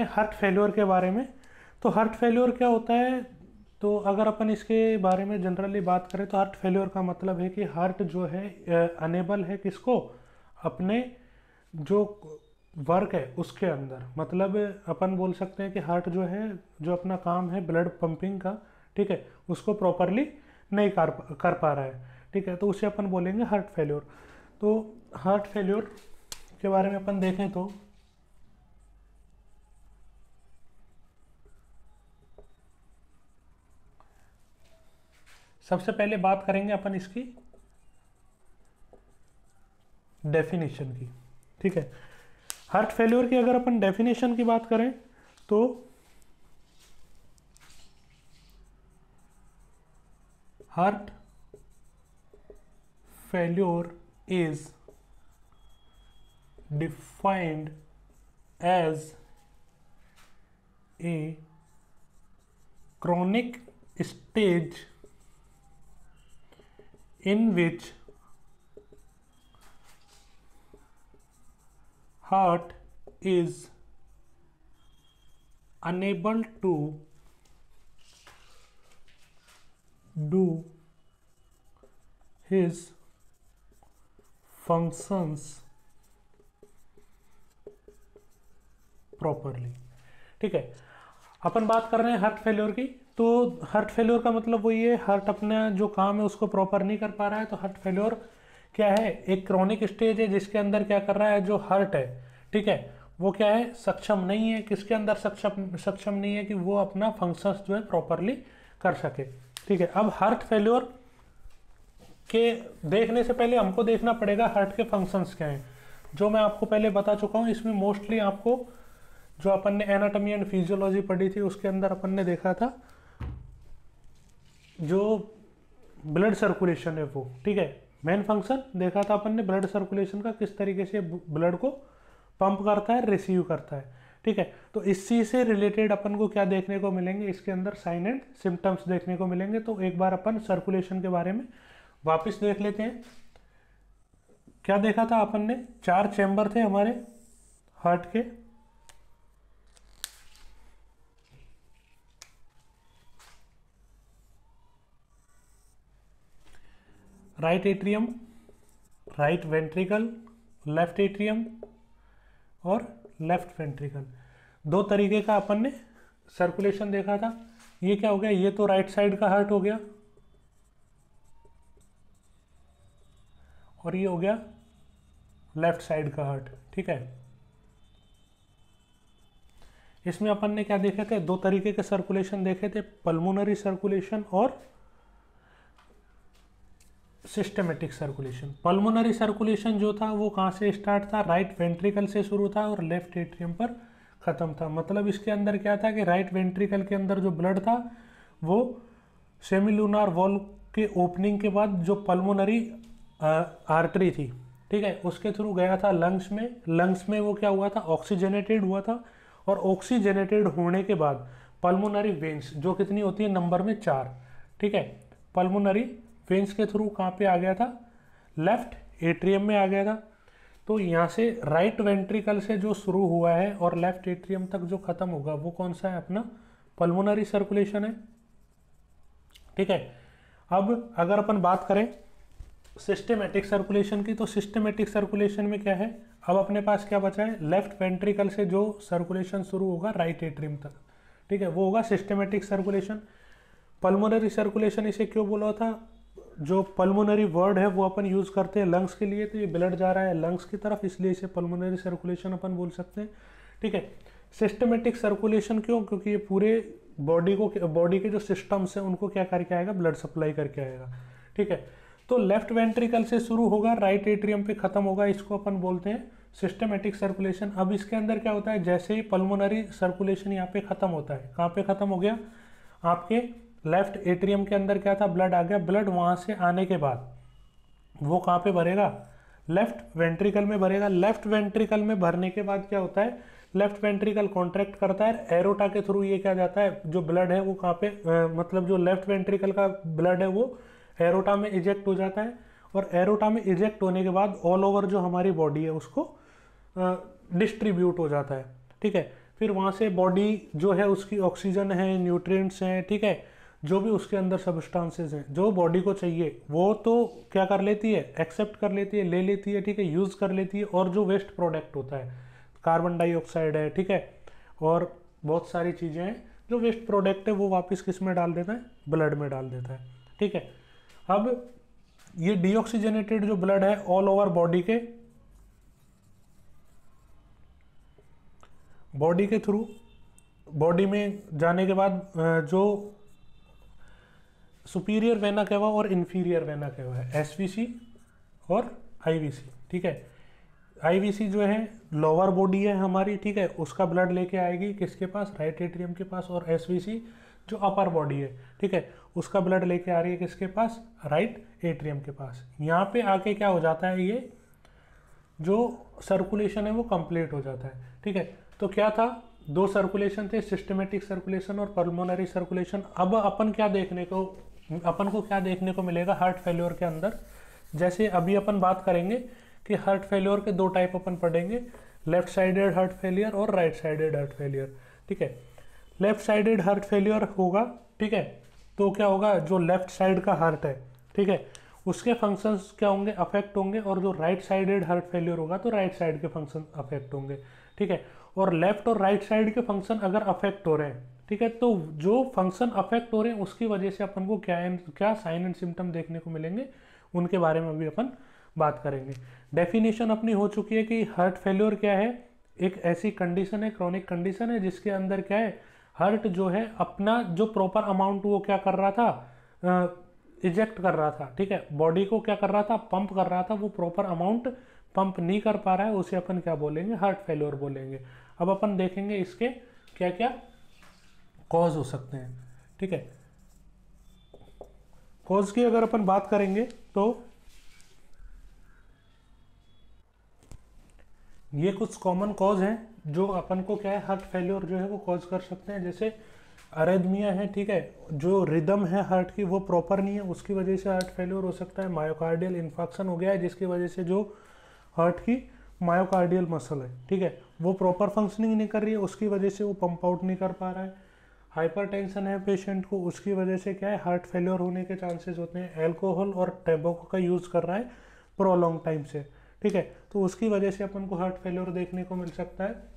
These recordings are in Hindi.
हैं हार्ट फेल्योर के बारे में। तो हार्ट फेल्योर क्या होता है, तो अगर अपन इसके बारे में जनरली बात करें तो हार्ट फेल्योर का मतलब है कि हार्ट जो है अनेबल है किसको, अपने जो वर्क है उसके अंदर, मतलब अपन बोल सकते हैं कि हार्ट जो है, जो अपना काम है ब्लड पंपिंग का, ठीक है, उसको प्रॉपरली नहीं कर पा रहा है, ठीक है, तो उसे अपन बोलेंगे हार्ट फेल्योर। तो हार्ट फेल्योर के बारे में अपन देखें तो सबसे पहले बात करेंगे अपन इसकी डेफिनेशन की, ठीक है। हार्ट फेल्योर की अगर अपन डेफिनेशन की बात करें तो heart failure is defined as a chronic stage in which heart is unable to do his functions properly, ठीक है। अपन बात कर रहे हैं हार्ट फेल्योर की, तो हार्ट फेल्योर का मतलब वही है, हार्ट अपना जो काम है उसको प्रॉपर नहीं कर पा रहा है। तो हार्ट फेल्योर क्या है, एक क्रॉनिक स्टेज है जिसके अंदर क्या कर रहा है, जो हार्ट है, ठीक है, वो क्या है, सक्षम नहीं है, किसके अंदर सक्षम नहीं है कि वो अपना फंक्शंस जो है प्रॉपरली कर सके, ठीक है। अब हार्ट फेल्योर के देखने से पहले हमको देखना पड़ेगा हार्ट के फंक्शंस क्या हैं, जो मैं आपको पहले बता चुका हूँ। इसमें मोस्टली आपको जो अपन ने एनाटॉमी एंड फिजियोलॉजी पढ़ी थी उसके अंदर अपन ने देखा था जो ब्लड सर्कुलेशन है वो, ठीक है, मेन फंक्शन देखा था अपन ने ब्लड सर्कुलेशन का, किस तरीके से ब्लड को पंप करता है, रिसीव करता है, ठीक है। तो इसी से रिलेटेड अपन को क्या देखने को मिलेंगे, इसके अंदर साइन एंड सिम्टम्स देखने को मिलेंगे। तो एक बार अपन सर्कुलेशन के बारे में वापस देख लेते हैं। क्या देखा था अपन ने, 4 चैम्बर थे हमारे हार्ट के, right atrium, right ventricle, left atrium और लेफ्ट वेंट्रिकल। 2 तरीके का अपन ने सर्कुलेशन देखा था। ये क्या हो गया, ये तो राइट साइड का हार्ट हो गया और ये हो गया लेफ्ट साइड का हार्ट, ठीक है। इसमें अपन ने क्या देखे थे, 2 तरीके के सर्कुलेशन देखे थे, पल्मोनरी सर्कुलेशन और सिस्टमेटिक सर्कुलेशन। पल्मोनरी सर्कुलेशन जो था वो कहाँ से स्टार्ट था, राइट वेंट्रिकल से शुरू था और लेफ्ट एट्रियम पर ख़त्म था। मतलब इसके अंदर क्या था कि राइट वेंट्रिकल के अंदर जो ब्लड था वो सेमिलुनार वॉल्व के ओपनिंग के बाद जो पल्मोनरी आर्टरी थी, ठीक है, उसके थ्रू गया था लंग्स में। लंग्स में वो क्या हुआ था, ऑक्सीजनेटेड हुआ था और ऑक्सीजनेटेड होने के बाद पल्मोनरी वेन्स जो कितनी होती है नंबर में 4, ठीक है, पल्मोनरी वेन्स के थ्रू कहाँ पे आ गया था, लेफ्ट एट्रियम में आ गया था। तो यहाँ से राइट वेंट्रिकल से जो शुरू हुआ है और लेफ्ट एट्रियम तक जो खत्म होगा वो कौन सा है, अपना पल्मोनरी सर्कुलेशन है, ठीक है। अब अगर अपन बात करें सिस्टमेटिक सर्कुलेशन की, तो सिस्टमेटिक सर्कुलेशन में क्या है, अब अपने पास क्या बचा है, लेफ्ट वेंट्रिकल से जो सर्कुलेशन शुरू होगा राइट एट्रियम तक, ठीक है, वो होगा सिस्टमेटिक सर्कुलेशन। पल्मोनरी सर्कुलेशन इसे क्यों बोला था, जो पल्मोनरी वर्ड है वो अपन यूज़ करते हैं लंग्स के लिए, तो ये ब्लड जा रहा है लंग्स की तरफ, इसलिए इसे पल्मोनरी सर्कुलेशन अपन बोल सकते हैं, ठीक है। सिस्टमेटिक सर्कुलेशन क्यों, क्योंकि ये पूरे बॉडी के जो सिस्टम्स हैं उनको क्या करके आएगा, ब्लड सप्लाई करके आएगा, ठीक है। तो लेफ्ट वेंट्रिकल से शुरू होगा, राइट एट्रियम पे खत्म होगा, इसको अपन बोलते हैं सिस्टमेटिक सर्कुलेशन। अब इसके अंदर क्या होता है, जैसे ही पल्मोनरी सर्कुलेशन यहाँ पे खत्म होता है, कहाँ पे खत्म हो गया, आपके लेफ्ट एट्रियम के अंदर क्या था, ब्लड आ गया। ब्लड वहाँ से आने के बाद वो कहाँ पे भरेगा, लेफ्ट वेंट्रिकल में भरेगा। लेफ्ट वेंट्रिकल में भरने के बाद क्या होता है, लेफ्ट वेंट्रिकल कॉन्ट्रैक्ट करता है, एरोटा के थ्रू ये क्या जाता है, जो ब्लड है वो कहाँ पे मतलब जो लेफ्ट वेंट्रिकल का ब्लड है वो एरोटा में इजेक्ट हो जाता है और एरोटा में इजेक्ट होने के बाद ऑल ओवर जो हमारी बॉडी है उसको डिस्ट्रीब्यूट हो जाता है, ठीक है। फिर वहाँ से बॉडी जो है उसकी ऑक्सीजन है, न्यूट्रिएंट्स हैं, ठीक है, जो भी उसके अंदर सब्सटेंसेस हैं जो बॉडी को चाहिए वो तो क्या कर लेती है, एक्सेप्ट कर लेती है, ले लेती है, ठीक है, यूज़ कर लेती है। और जो वेस्ट प्रोडक्ट होता है, कार्बन डाइऑक्साइड है, ठीक है, और बहुत सारी चीज़ें हैं जो वेस्ट प्रोडक्ट है वो वापस किस में डाल देता है, ब्लड में डाल देता है, ठीक है। अब ये डीऑक्सीजनेटेड जो ब्लड है ऑल ओवर बॉडी के थ्रू, बॉडी में जाने के बाद जो सुपीरियर वेना केवा और इन्फीरियर वेना केवा है, एसवीसी और आईवीसी, ठीक है। आईवीसी जो है लोअर बॉडी है हमारी, ठीक है, उसका ब्लड लेके आएगी किसके पास, राइट एट्रियम के पास। और एसवीसी जो अपर बॉडी है, ठीक है, उसका ब्लड लेके आ रही है किसके पास, राइट एट्रियम के पास। यहाँ पे आके क्या हो जाता है, ये जो सर्कुलेशन है वो कंप्लीट हो जाता है, ठीक है। तो क्या था, दो सर्कुलेशन थे, सिस्टमेटिक सर्कुलेशन और पल्मोनरी सर्कुलेशन। अब अपन को क्या देखने को मिलेगा हार्ट फेल्योर के अंदर, जैसे अभी अपन बात करेंगे कि हार्ट फेल्योर के दो टाइप अपन पढ़ेंगे, लेफ्ट साइडेड हार्ट फेलियर और राइट साइडेड हार्ट फेलियर, ठीक है। लेफ्ट साइडेड हार्ट फेलियर होगा, ठीक है, तो क्या होगा, जो लेफ्ट साइड का हार्ट है, ठीक है, उसके फंक्शंस क्या होंगे, अफेक्ट होंगे। और जो राइट साइडेड हार्ट फेलियर होगा तो राइट साइड के फंक्शन अफेक्ट होंगे, ठीक है। और लेफ्ट और राइट साइड के फंक्शन अगर अफेक्ट हो रहे हैं, ठीक है, तो जो फंक्शन अफेक्ट हो रहे हैं उसकी वजह से अपन को क्या साइन एंड सिम्टम देखने को मिलेंगे, उनके बारे में भी अपन बात करेंगे। डेफिनेशन अपनी हो चुकी है कि हार्ट फेल्योर क्या है, एक ऐसी कंडीशन है, क्रॉनिक कंडीशन है, जिसके अंदर क्या है, हार्ट जो है अपना जो प्रॉपर अमाउंट वो क्या कर रहा था, इजेक्ट कर रहा था, ठीक है, बॉडी को क्या कर रहा था, पंप कर रहा था, वो प्रॉपर अमाउंट पंप नहीं कर पा रहा है, उसे अपन क्या बोलेंगे, हार्ट फेल्योर बोलेंगे। अब अपन देखेंगे इसके क्या क्या कॉज हो सकते हैं, ठीक है। कॉज की अगर अपन बात करेंगे तो ये कुछ कॉमन कॉज हैं जो अपन को क्या है, हार्ट फेल्योर जो है वो कॉज कर सकते हैं। जैसे अरेथमिया है, ठीक है, जो रिदम है हार्ट की वो प्रॉपर नहीं है, उसकी वजह से हार्ट फेल्योर हो सकता है। मायोकार्डियल इन्फेक्शन हो गया है, जिसकी वजह से जो हार्ट की मायोकार्डियल मसल है, ठीक है, वो प्रॉपर फंक्शनिंग नहीं कर रही है, उसकी वजह से वो पंप आउट नहीं कर पा रहा है। हाइपरटेंशन है पेशेंट को, उसकी वजह से क्या है, हार्ट फेल्योर होने के चांसेस होते हैं। एल्कोहल और टैबेको का यूज़ कर रहा है प्रोलॉन्ग टाइम से, ठीक है, तो उसकी वजह से अपन को हार्ट फेल्योर देखने को मिल सकता है।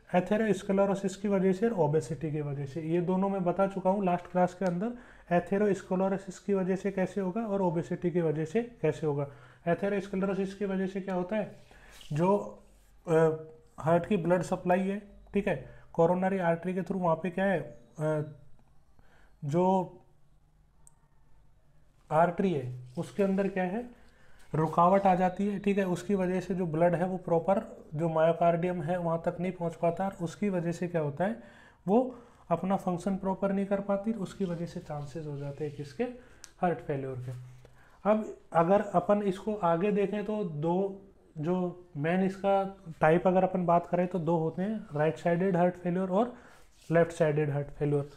एथेरोस्क्लेरोसिस की वजह से और ओबेसिटी की वजह से, ये दोनों मैं बता चुका हूँ लास्ट क्लास के अंदर। एथेरोस्क्लेरोसिस की वजह से कैसे होगा और ओबेसिटी की वजह से कैसे होगा। एथेरोस्क्लेरोसिस की वजह से क्या होता है, जो हार्ट की ब्लड सप्लाई है, ठीक है, कोरोनरी आर्टरी के थ्रू, वहाँ पे क्या है, जो आर्टरी है उसके अंदर क्या है, रुकावट आ जाती है, ठीक है, उसकी वजह से जो ब्लड है वो प्रॉपर जो मायोकार्डियम है वहाँ तक नहीं पहुँच पाता, और उसकी वजह से क्या होता है, वो अपना फंक्शन प्रॉपर नहीं कर पाती, उसकी वजह से चांसेस हो जाते हैं किसके, हार्ट फेल्योर के। अब अगर अपन इसको आगे देखें तो दो जो मेन इसका टाइप अगर अपन बात करें तो दो होते हैं, राइट साइडेड हार्ट फेल्योर और left sided heart failure.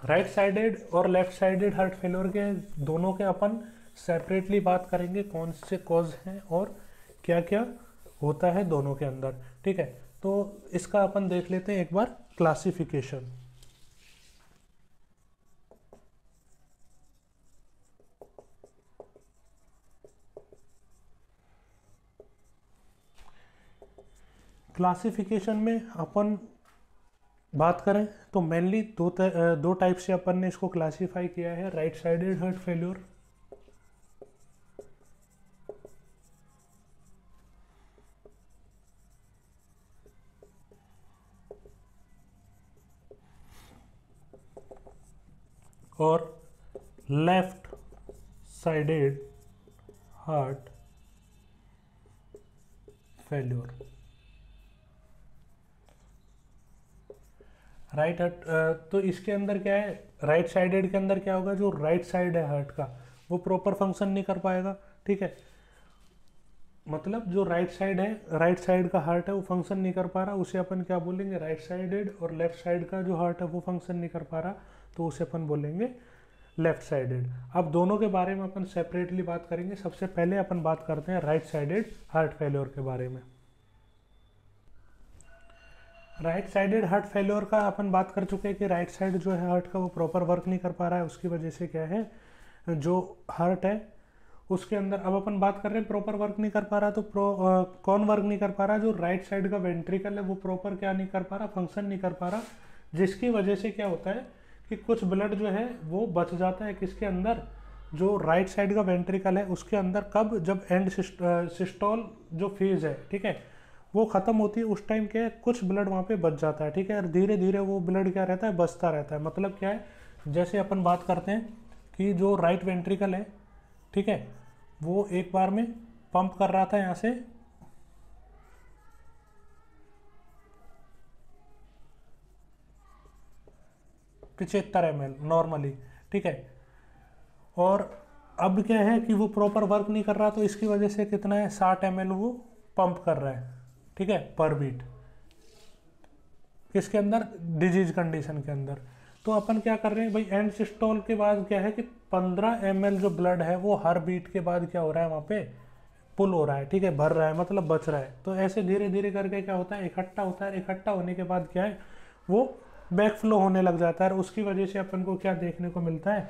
Right sided और लेफ्ट साइडेड हार्ट फेल्योर के दोनों के अपन सेपरेटली बात करेंगे, कौन से कॉज हैं और क्या क्या होता है दोनों के अंदर, ठीक है। तो इसका अपन देख लेते हैं एक बार क्लासिफिकेशन। क्लासिफिकेशन में अपन बात करें तो मेनली दो टाइप से अपन ने इसको क्लासीफाई किया है, राइट साइडेड हार्ट फेल्योर और left sided heart failure. Right heart तो इसके अंदर क्या है, राइट साइडेड के अंदर क्या होगा, जो राइट साइड है हार्ट का वो प्रॉपर फंक्शन नहीं कर पाएगा, ठीक है, मतलब जो राइट साइड है, राइट साइड का हार्ट है वो फंक्शन नहीं कर पा रहा, उसे अपन क्या बोलेंगे, राइट साइडेड। और लेफ्ट साइड का जो हार्ट है वो फंक्शन नहीं कर पा रहा, तो उसे अपन बोलेंगे लेफ्ट साइडेड। अब दोनों के बारे में अपन सेपरेटली बात करेंगे। सबसे पहले अपन बात करते हैं राइट साइडेड हार्ट फेल्योर के बारे में। राइट साइडेड हार्ट फेल्योर का अपन बात कर चुके हैं कि राइट साइड जो है हार्ट का वो प्रॉपर वर्क नहीं कर पा रहा है, उसकी वजह से क्या है जो हार्ट है उसके अंदर, अब अपन बात कर रहे हैं प्रॉपर वर्क नहीं कर पा रहा, तो कौन वर्क नहीं कर पा रहा, जो राइट साइड का वेंट्रिकल है वो प्रॉपर क्या नहीं कर पा रहा, फंक्शन नहीं कर पा रहा, जिसकी वजह से क्या होता है कि कुछ ब्लड जो है वो बच जाता है किसके अंदर, जो राइट साइड का वेंट्रिकल है उसके अंदर, कब, जब एंड सिस्टोल जो फेज है, ठीक है, वो खत्म होती है, उस टाइम क्या है कुछ ब्लड वहाँ पे बच जाता है, ठीक है, और धीरे धीरे वो ब्लड क्या रहता है, बचता रहता है। मतलब क्या है, जैसे अपन बात करते हैं कि जो राइट वेंट्रिकल है, ठीक है, वो एक बार में पंप कर रहा था यहाँ से 75 ml नॉर्मली, ठीक है, और अब क्या है कि वो प्रॉपर वर्क नहीं कर रहा, तो इसकी वजह से कितना है 60 ml वो पंप कर रहा है, ठीक है, पर बीट, किसके अंदर, डिजीज कंडीशन के अंदर। तो अपन क्या कर रहे हैं भाई, एंड सिस्टोल के बाद क्या है कि 15 ml जो ब्लड है वो हर बीट के बाद क्या हो रहा है वहाँ पे पुल हो रहा है, ठीक है, भर रहा है, मतलब बच रहा है। तो ऐसे धीरे धीरे करके क्या होता है, इकट्ठा होता है, इकट्ठा होने के बाद क्या है वो बैक फ्लो होने लग जाता है, और उसकी वजह से अपन को क्या देखने को मिलता है,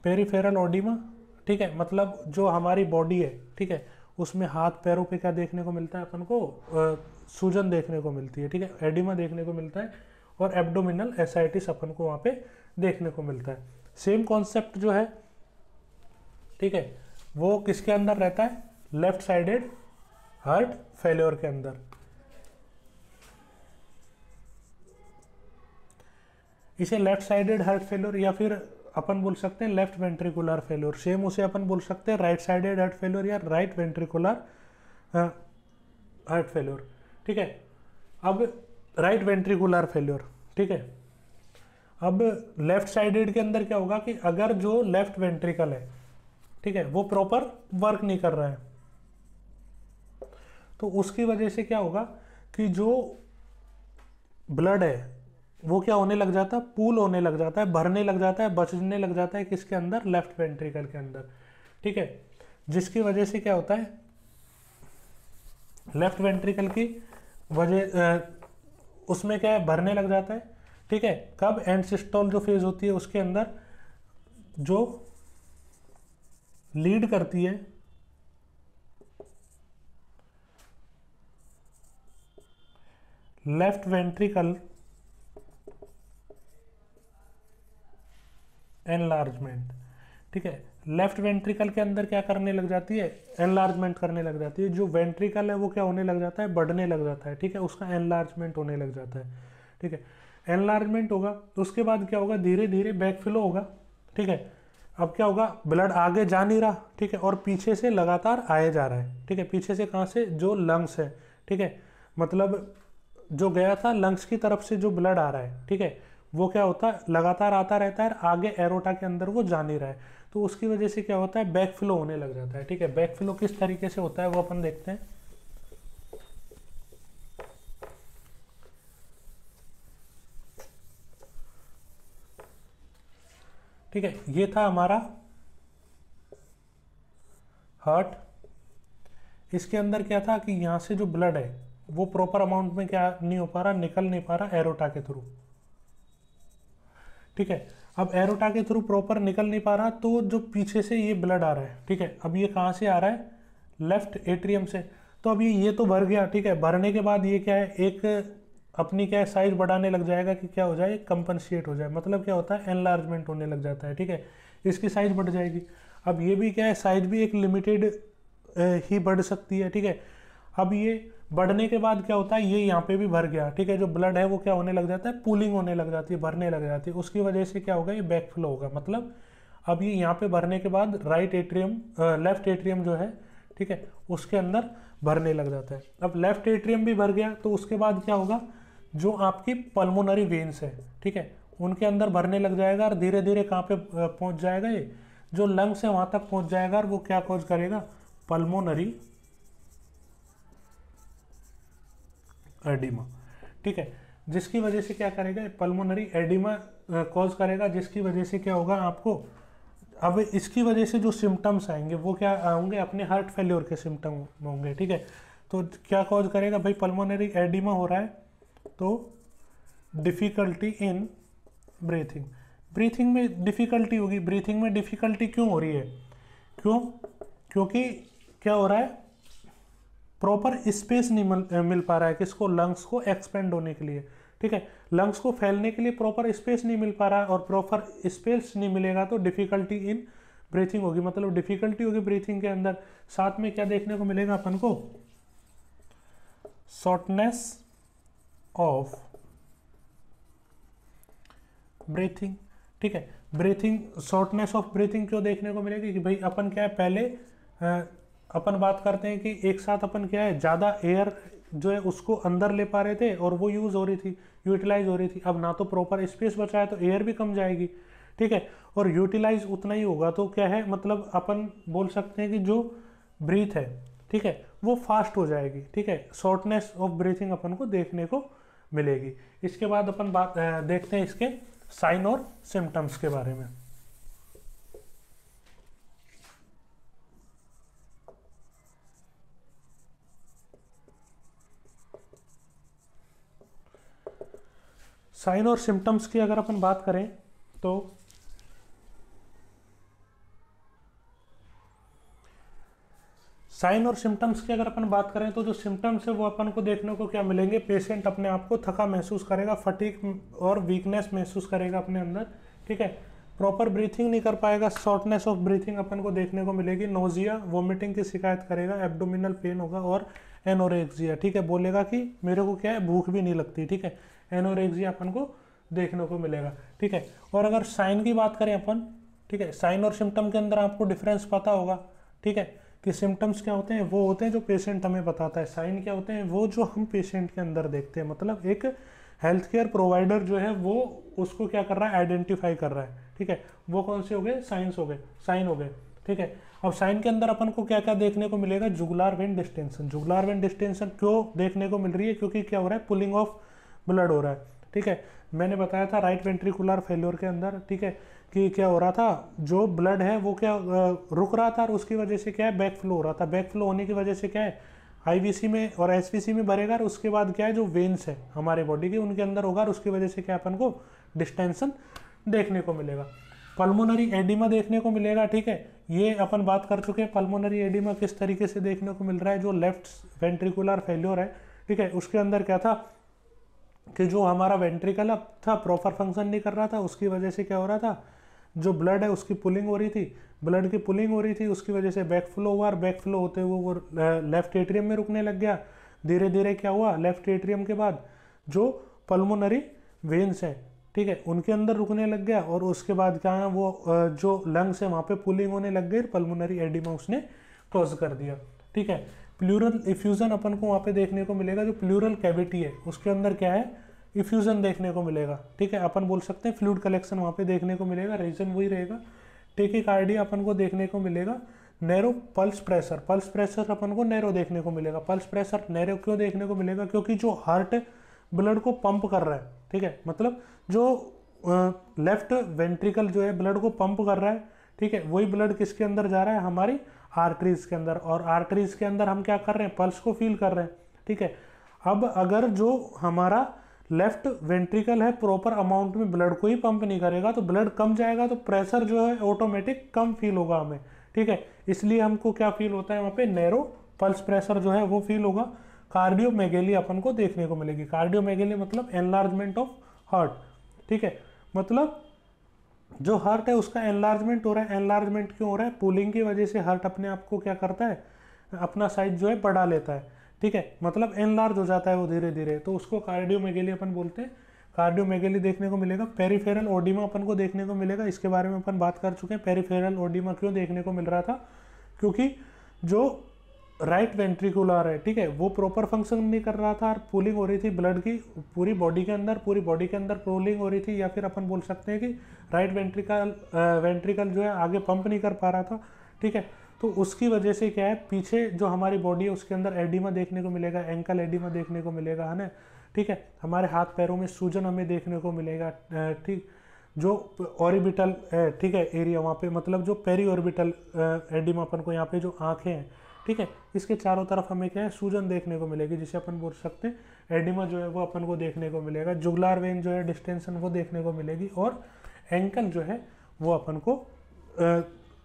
पेरिफेरल ओडिमा, ठीक है, मतलब जो हमारी बॉडी है, ठीक है, उसमें हाथ पैरों पे क्या देखने को मिलता है अपन को, सूजन देखने को मिलती है, ठीक है, एडिमा देखने को मिलता है, और एब्डोमिनल एसाइटिस अपन को वहाँ पे देखने को मिलता है। सेम कॉन्सेप्ट जो है, ठीक है, वो किसके अंदर रहता है, लेफ्ट साइडेड हार्ट फेल्योर के अंदर। इसे लेफ्ट साइडेड हार्ट फेल्योर या फिर अपन बोल सकते हैं लेफ्ट वेंट्रिकुलर फेल्योर, सेम उसे अपन बोल सकते हैं राइट साइडेड हार्ट फेल्योर या राइट वेंट्रिकुलर हार्ट फेल्योर, ठीक है। अब राइट वेंट्रिकुलर फेल्योर, ठीक है, अब लेफ्ट साइडेड के अंदर क्या होगा कि अगर जो लेफ्ट वेंट्रिकल है, ठीक है, वो प्रॉपर वर्क नहीं कर रहा है, तो उसकी वजह से क्या होगा कि जो ब्लड है वो क्या होने लग जाता है, पूल होने लग जाता है, भरने लग जाता है, बचने लग जाता है किसके अंदर, लेफ्ट वेंट्रिकल के अंदर, ठीक है, जिसकी वजह से क्या होता है, लेफ्ट वेंट्रिकल की वजह उसमें क्या है भरने लग जाता है, ठीक है, कब, एंड सिस्टोल जो फेज होती है उसके अंदर, जो लीड करती है लेफ्ट वेंट्रिकल एनलार्जमेंट, ठीक है, लेफ्ट वेंट्रिकल के अंदर क्या करने लग जाती है, एनलार्जमेंट करने लग जाती है, जो वेंट्रिकल है वो क्या होने लग जाता है, बढ़ने लग जाता है, ठीक है, उसका एनलार्जमेंट होने लग जाता है, ठीक है, एनलार्जमेंट होगा तो उसके बाद क्या होगा, धीरे धीरे बैक फ्लो होगा, ठीक है, अब क्या होगा, ब्लड आगे जा नहीं रहा, ठीक है, और पीछे से लगातार आए जा रहा है, ठीक है, पीछे से कहाँ से, जो लंग्स है, ठीक है, मतलब जो गया था लंग्स की तरफ से जो ब्लड आ रहा है, ठीक है, वो क्या होता है लगातार आता रहता है, आगे एरोटा के अंदर वो जा नहीं रहा है, तो उसकी वजह से क्या होता है, बैक फ्लो होने लग जाता है, ठीक है। बैक फ्लो किस तरीके से होता है वो अपन देखते हैं, ठीक है, ये था हमारा हार्ट, इसके अंदर क्या था कि यहां से जो ब्लड है वो प्रॉपर अमाउंट में क्या नहीं हो पा रहा, निकल नहीं पा रहा एरोटा के थ्रू, ठीक है, अब एरोटा के थ्रू प्रॉपर निकल नहीं पा रहा, तो जो पीछे से ये ब्लड आ रहा है, ठीक है, अब ये कहाँ से आ रहा है, लेफ्ट एट्रियम से, तो अब ये तो भर गया, ठीक है, भरने के बाद ये क्या है, एक अपनी क्या है साइज बढ़ाने लग जाएगा कि क्या हो जाए, कंपनसेट हो जाए, मतलब क्या होता है, एनलार्जमेंट होने लग जाता है, ठीक है, इसकी साइज बढ़ जाएगी। अब ये भी क्या है, साइज भी एक लिमिटेड ही बढ़ सकती है, ठीक है, अब ये बढ़ने के बाद क्या होता है, ये यहाँ पे भी भर गया, ठीक है, जो ब्लड है वो क्या होने लग जाता है, पूलिंग होने लग जाती है, भरने लग जाती है, उसकी वजह से क्या होगा, ये बैक फ्लो होगा, मतलब अब ये यहाँ पे भरने के बाद राइट एट्रियम, लेफ्ट एट्रियम जो है, ठीक है, उसके अंदर भरने लग जाता है। अब लेफ्ट एट्रियम भी भर गया तो उसके बाद क्या होगा, जो आपकी पल्मोनरी वेन्स है, ठीक है, उनके अंदर भरने लग जाएगा, और धीरे धीरे कहाँ पे पहुंच जाएगा, ये जो लंग्स है वहां तक पहुंच जाएगा, और वो क्या कॉज करेगा, पल्मोनरी एडिमा, ठीक है, जिसकी वजह से क्या करेगा, पल्मोनरी एडिमा कॉज करेगा, जिसकी वजह से क्या होगा आपको, अब इसकी वजह से जो सिम्टम्स आएंगे वो क्या होंगे, अपने हार्ट फेल्योर के सिम्टम होंगे, ठीक है, तो क्या कॉज करेगा भाई, पल्मोनरी एडिमा हो रहा है, तो डिफ़िकल्टी इन ब्रीथिंग, ब्रीथिंग में डिफ़िकल्टी होगी। ब्रीथिंग में डिफ़िकल्टी क्यों हो रही है? क्यों? क्योंकि क्या हो रहा है, प्रॉपर स्पेस नहीं मिल पा रहा है किसको, लंग्स को एक्सपेंड होने के लिए, ठीक है। लंग्स को फैलने के लिए प्रॉपर स्पेस नहीं मिल पा रहा है, और प्रॉपर स्पेस नहीं मिलेगा तो डिफ़िकल्टी इन ब्रीथिंग होगी, मतलब डिफ़िकल्टी होगी ब्रीथिंग के अंदर। साथ में क्या देखने को मिलेगा अपन को, शॉर्टनेस ऑफ ब्रीथिंग, ठीक है। ब्रीथिंग, शॉर्टनेस ऑफ ब्रीथिंग क्यों देखने को मिलेगी कि भाई अपन क्या है, पहले अपन बात करते हैं कि एक साथ अपन क्या है, ज़्यादा एयर जो है उसको अंदर ले पा रहे थे और वो यूज़ हो रही थी, यूटिलाइज हो रही थी। अब ना तो प्रॉपर स्पेस बचा है तो एयर भी कम जाएगी, ठीक है, और यूटिलाइज उतना ही होगा तो क्या है, मतलब अपन बोल सकते हैं कि जो ब्रीथ है, ठीक है, वो फास्ट हो जाएगी, ठीक है। शॉर्टनेस ऑफ ब्रीथिंग अपन को देखने को मिलेगी। इसके बाद अपन बात देखते हैं इसके साइन और सिम्टम्स के बारे में। साइन और सिम्टम्स की अगर अपन बात करें तो साइन और सिम्टम्स की अगर अपन बात करें तो जो सिम्टम्स है वो अपन को देखने को क्या मिलेंगे, पेशेंट अपने आप को थका महसूस करेगा, फटीग और वीकनेस महसूस करेगा अपने अंदर, ठीक है। प्रॉपर ब्रीथिंग नहीं कर पाएगा, शॉर्टनेस ऑफ ब्रीथिंग अपन को देखने को मिलेगी, नोजिया वोमिटिंग की शिकायत करेगा, एब्डोमिनल पेन होगा और एनोरेक्सिया, ठीक है, बोलेगा कि मेरे को क्या है, भूख भी नहीं लगती, ठीक है। एनोरेक्सिया अपन को देखने को मिलेगा, ठीक है। और अगर साइन की बात करें अपन, ठीक है, साइन और सिम्टम के अंदर आपको डिफरेंस पता होगा, ठीक है, कि सिम्टम्स क्या होते हैं, वो होते हैं जो पेशेंट हमें बताता है, साइन क्या होते हैं, वो जो हम पेशेंट के अंदर देखते हैं, मतलब एक हेल्थ केयर प्रोवाइडर जो है वो उसको क्या कर रहा है, आइडेंटिफाई कर रहा है, ठीक है। वो कौन से हो गए, साइंस हो गए, साइन हो गए, ठीक है। अब साइन के अंदर अपन को क्या क्या देखने को मिलेगा, जुगुलार वेन डिस्टेंशन। जुगुलार वेन डिस्टेंशन क्यों देखने को मिल रही है, क्योंकि क्या हो रहा है, पुलिंग ऑफ ब्लड हो रहा है, ठीक है। मैंने बताया था राइट वेंट्रिकुलर फेल्योर के अंदर, ठीक है, कि क्या हो रहा था, जो ब्लड है वो क्या रुक रहा था और उसकी वजह से क्या है, बैक फ्लो हो रहा था। बैक फ्लो होने की वजह से क्या है, आईवीसी में और एसवीसी में भरेगा और उसके बाद क्या है, जो वेन्स है हमारे बॉडी के उनके अंदर होगा और उसकी वजह से क्या अपन को डिस्टेंशन देखने को मिलेगा। पल्मोनरी एडिमा देखने को मिलेगा, ठीक है, ये अपन बात कर चुके हैं। पल्मोनरी एडिमा किस तरीके से देखने को मिल रहा है, जो लेफ्ट वेंट्रिकुलर फेल्योर है, ठीक है, उसके अंदर क्या था कि जो हमारा वेंट्रिकल था प्रॉपर फंक्शन नहीं कर रहा था, उसकी वजह से क्या हो रहा था, जो ब्लड है उसकी पुलिंग हो रही थी, ब्लड की पुलिंग हो रही थी, उसकी वजह से बैक फ्लो हुआ और बैक फ्लो होते हुए वो लेफ्ट एट्रियम में रुकने लग गया। धीरे धीरे क्या हुआ, लेफ्ट एट्रियम के बाद जो पल्मोनरी वेन्स हैं, ठीक है, उनके अंदर रुकने लग गया और उसके बाद क्या है, वो जो लंग्स है वहाँ पे पुलिंग होने लग गई, पल्मोनरी एडिमा उसने कॉज कर दिया, ठीक है। प्लूरल इफ्यूजन अपन को वहाँ पे देखने को मिलेगा, जो प्लूरल कैविटी है उसके अंदर क्या है, इफ्यूजन देखने को मिलेगा, ठीक है। अपन बोल सकते हैं फ्लूइड कलेक्शन वहाँ पे देखने को मिलेगा, रीजन वही रहेगा। टेकिकार्डिया अपन को देखने को मिलेगा। Narrow pulse pressure, pulse pressure अपन को नैरो देखने को मिलेगा। पल्स प्रेशर नैरो क्यों देखने को मिलेगा, क्योंकि जो हार्ट ब्लड को पंप कर रहा है, ठीक है, मतलब जो लेफ्ट वेंट्रिकल जो है ब्लड को पंप कर रहा है, ठीक है, वही ब्लड किसके अंदर जा रहा है, हमारी आर्टरीज के अंदर, और आर्टरीज के अंदर हम क्या कर रहे हैं, पल्स को फील कर रहे हैं, ठीक है। अब अगर जो हमारा लेफ्ट वेंट्रिकल है प्रॉपर अमाउंट में ब्लड को ही पंप नहीं करेगा तो ब्लड कम जाएगा, तो प्रेशर जो है ऑटोमेटिक कम फील होगा हमें, ठीक है। इसलिए हमको क्या फील होता है, वहाँ पे नैरो पल्स प्रेशर जो है वो फील होगा। कार्डियोमेगेली अपन को देखने को मिलेगी। कार्डियोमेगेली मतलब एनलार्जमेंट ऑफ हार्ट, ठीक है, मतलब जो हार्ट है उसका एनलार्जमेंट हो रहा है। एनलार्जमेंट क्यों हो रहा है, पुलिंग की वजह से हार्ट अपने आप को क्या करता है, अपना साइज जो है बढ़ा लेता है, ठीक है, मतलब एनलार्ज हो जाता है वो धीरे धीरे, तो उसको कार्डियोमेगेली अपन बोलते हैं। कार्डियोमेगेली देखने को मिलेगा। पेरिफेरल ओडिमा अपन को देखने को मिलेगा, इसके बारे में अपन बात कर चुके हैं। पेरिफेरल ओडिमा क्यों देखने को मिल रहा था, क्योंकि जो राइट वेंट्रिकुलर है, ठीक है, वो प्रॉपर फंक्शन नहीं कर रहा था और पुलिंग हो रही थी ब्लड की पूरी बॉडी के अंदर, पूरी बॉडी के अंदर पुलिंग हो रही थी, या फिर अपन बोल सकते हैं कि राइट वेंट्रिकल जो है आगे पंप नहीं कर पा रहा था, ठीक है। तो उसकी वजह से क्या है, पीछे जो हमारी बॉडी है उसके अंदर एडिमा देखने को मिलेगा, एंकल एडिमा देखने को मिलेगा, है ना, ठीक है। हमारे हाथ पैरों में सूजन हमें देखने को मिलेगा, ठीक, जो ऑर्बिटल, ठीक है, एरिया वहाँ पे, मतलब जो पेरी ऑर्बिटल एडिमा अपन को यहाँ पे जो आँखें हैं, ठीक है। इसके चारों तरफ हमें क्या है, सूजन देखने को मिलेगी, जिसे अपन बोल सकते हैं एडिमा जो है वो अपन को देखने को मिलेगा। जुगुलार वेन जो है डिस्टेंशन वो देखने को मिलेगी, और एंकल जो है वो अपन को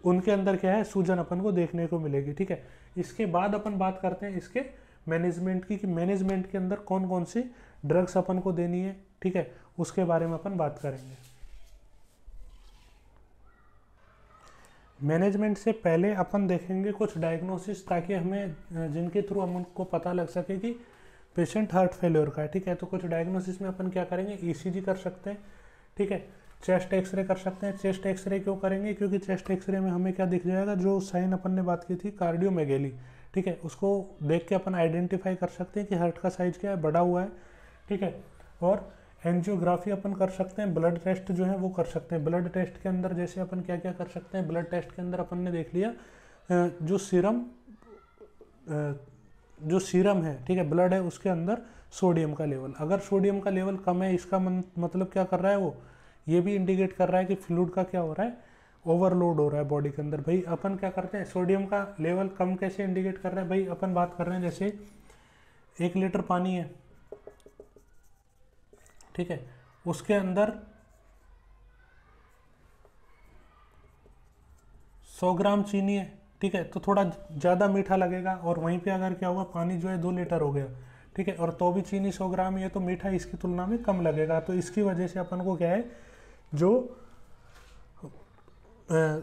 उनके अंदर क्या है, सूजन अपन को देखने को मिलेगी, ठीक है। इसके बाद अपन बात करते हैं इसके मैनेजमेंट की, कि मैनेजमेंट के अंदर कौन कौन सी ड्रग्स अपन को देनी है, ठीक है, उसके बारे में अपन बात करेंगे। मैनेजमेंट से पहले अपन देखेंगे कुछ डायग्नोसिस, ताकि हमें जिनके थ्रू हमको पता लग सके कि पेशेंट हार्ट फेल्योर का है, ठीक है। तो कुछ डायग्नोसिस में अपन क्या करेंगे, ईसीजी कर सकते हैं, ठीक है, चेस्ट एक्सरे कर सकते हैं। चेस्ट एक्सरे क्यों करेंगे, क्योंकि चेस्ट एक्सरे में हमें क्या दिख जाएगा, जो साइन अपन ने बात की थी कार्डियोमेगेली, ठीक है, उसको देख के अपन आइडेंटिफाई कर सकते हैं कि हार्ट का साइज क्या है, बड़ा हुआ है, ठीक है। और एंजियोग्राफी अपन कर सकते हैं, ब्लड टेस्ट जो है वो कर सकते हैं। ब्लड टेस्ट के अंदर जैसे अपन क्या क्या कर सकते हैं, ब्लड टेस्ट के अंदर अपन ने देख लिया जो सीरम है, ठीक है, ब्लड है, उसके अंदर सोडियम का लेवल, अगर सोडियम का लेवल कम है, इसका मतलब क्या कर रहा है, वो ये भी इंडिकेट कर रहा है कि फ्लूइड का क्या हो रहा है, ओवरलोड हो रहा है बॉडी के अंदर। भाई अपन क्या करते हैं, सोडियम का लेवल कम कैसे इंडिकेट कर रहा है, भाई अपन बात कर रहे हैं जैसे 1 लीटर पानी है, ठीक है, उसके अंदर 100 ग्राम चीनी है, ठीक है, तो थोड़ा ज़्यादा मीठा लगेगा। और वहीं पे अगर क्या हुआ, पानी जो है 2 लीटर हो गया, ठीक है, और तो भी चीनी 100 ग्राम ही है, तो मीठा इसकी तुलना में कम लगेगा। तो इसकी वजह से अपन को क्या है, जो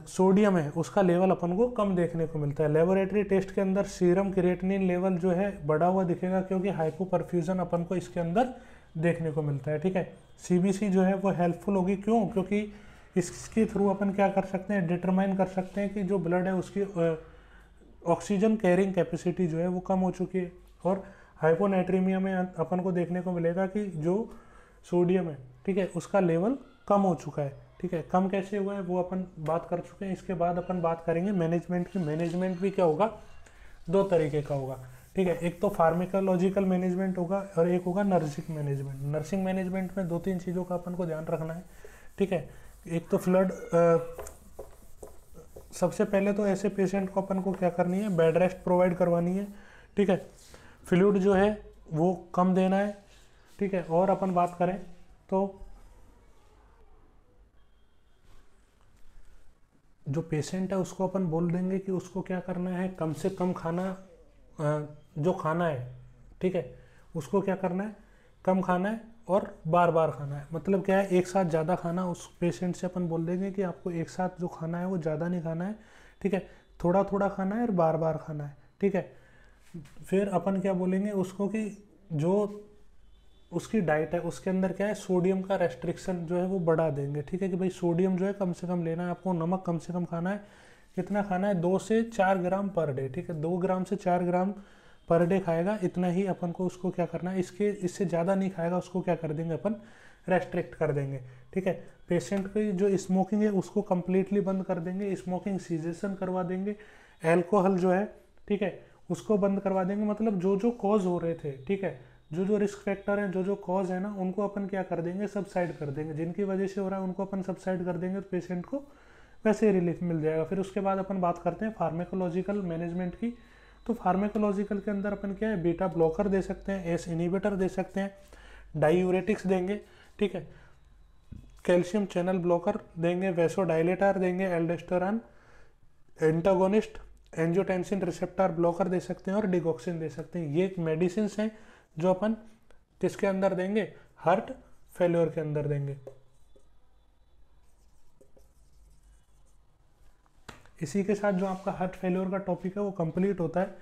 सोडियम है उसका लेवल अपन को कम देखने को मिलता है। लेबोरेटरी टेस्ट के अंदर सीरम क्रिएटिनिन लेवल जो है बढ़ा हुआ दिखेगा, क्योंकि हाइपोपरफ्यूजन अपन को इसके अंदर देखने को मिलता है, ठीक है। सीबीसी जो है वो हेल्पफुल होगी, क्यों, क्योंकि इसके थ्रू अपन क्या कर सकते हैं, डिटरमाइन कर सकते हैं कि जो ब्लड है उसकी ऑक्सीजन कैरिंग कैपेसिटी जो है वो कम हो चुकी है। और हाइपोनाइट्रीमिया में अपन को देखने को मिलेगा कि जो सोडियम है, ठीक है, उसका लेवल कम हो चुका है, ठीक है। कम कैसे हुआ है वो अपन बात कर चुके हैं। इसके बाद अपन बात करेंगे मैनेजमेंट की। मैनेजमेंट भी क्या होगा, 2 तरीके का होगा, ठीक है। एक तो फार्मेकोलॉजिकल मैनेजमेंट होगा और एक होगा नर्सिंग मैनेजमेंट। नर्सिंग मैनेजमेंट में 2-3 चीज़ों का अपन को ध्यान रखना है, ठीक है। एक तो फ्लड, सबसे पहले तो ऐसे पेशेंट को अपन को क्या करनी है, बेड रेस्ट प्रोवाइड करवानी है, ठीक है। फ्लूइड जो है वो कम देना है, ठीक है। और अपन बात करें तो जो पेशेंट है उसको अपन बोल देंगे कि उसको क्या करना है, कम से कम खाना जो खाना है, ठीक है, उसको क्या करना है, कम खाना है और बार बार खाना है। मतलब क्या है, एक साथ ज़्यादा खाना, उस पेशेंट से अपन बोल देंगे कि आपको एक साथ जो खाना है वो ज़्यादा नहीं खाना है, ठीक है, थोड़ा थोड़ा खाना है और बार बार खाना है, ठीक है। फिर अपन क्या बोलेंगे उसको कि जो उसकी डाइट है उसके अंदर क्या है, सोडियम का रेस्ट्रिक्शन जो है वो बढ़ा देंगे, ठीक है, कि भाई सोडियम जो है कम से कम लेना है आपको, नमक कम से कम खाना है। कितना खाना है, 2 से 4 ग्राम पर डे, ठीक है, 2 ग्राम से 4 ग्राम पर डे खाएगा, इतना ही अपन को उसको क्या करना है, इससे ज़्यादा नहीं खाएगा, उसको क्या कर देंगे अपन, रेस्ट्रिक्ट कर देंगे, ठीक है। पेशेंट की जो स्मोकिंग है उसको कम्प्लीटली बंद कर देंगे, स्मोकिंग सीजेशन करवा देंगे। एल्कोहल जो है, ठीक है, उसको बंद करवा देंगे। मतलब जो जो कॉज हो रहे थे, ठीक है, जो जो रिस्क फैक्टर हैं, जो जो कॉज है ना, उनको अपन क्या कर देंगे, सबसाइड कर देंगे। जिनकी वजह से हो रहा है उनको अपन सबसाइड कर देंगे, तो पेशेंट को वैसे ही रिलीफ मिल जाएगा। फिर उसके बाद अपन बात करते हैं फार्मेकोलॉजिकल मैनेजमेंट की। तो फार्मेकोलॉजिकल के अंदर अपन क्या है, बीटा ब्लॉकर दे सकते हैं, एस इनिबिटर दे सकते हैं, डायूरेटिक्स देंगे, ठीक है, कैल्शियम चैनल ब्लॉकर देंगे, वेसोडाइलेटर देंगे, aldosterone antagonist, angiotensin receptor blocker दे सकते हैं और डिगॉक्सिन दे सकते हैं। ये मेडिसिन हैं जो अपन किसके अंदर देंगे, हार्ट फेल्योर के अंदर देंगे। इसी के साथ जो आपका हार्ट फेल्योर का टॉपिक है वो कंप्लीट होता है।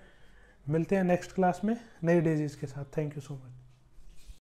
मिलते हैं नेक्स्ट क्लास में नई डिजीज के साथ। Thank you so much.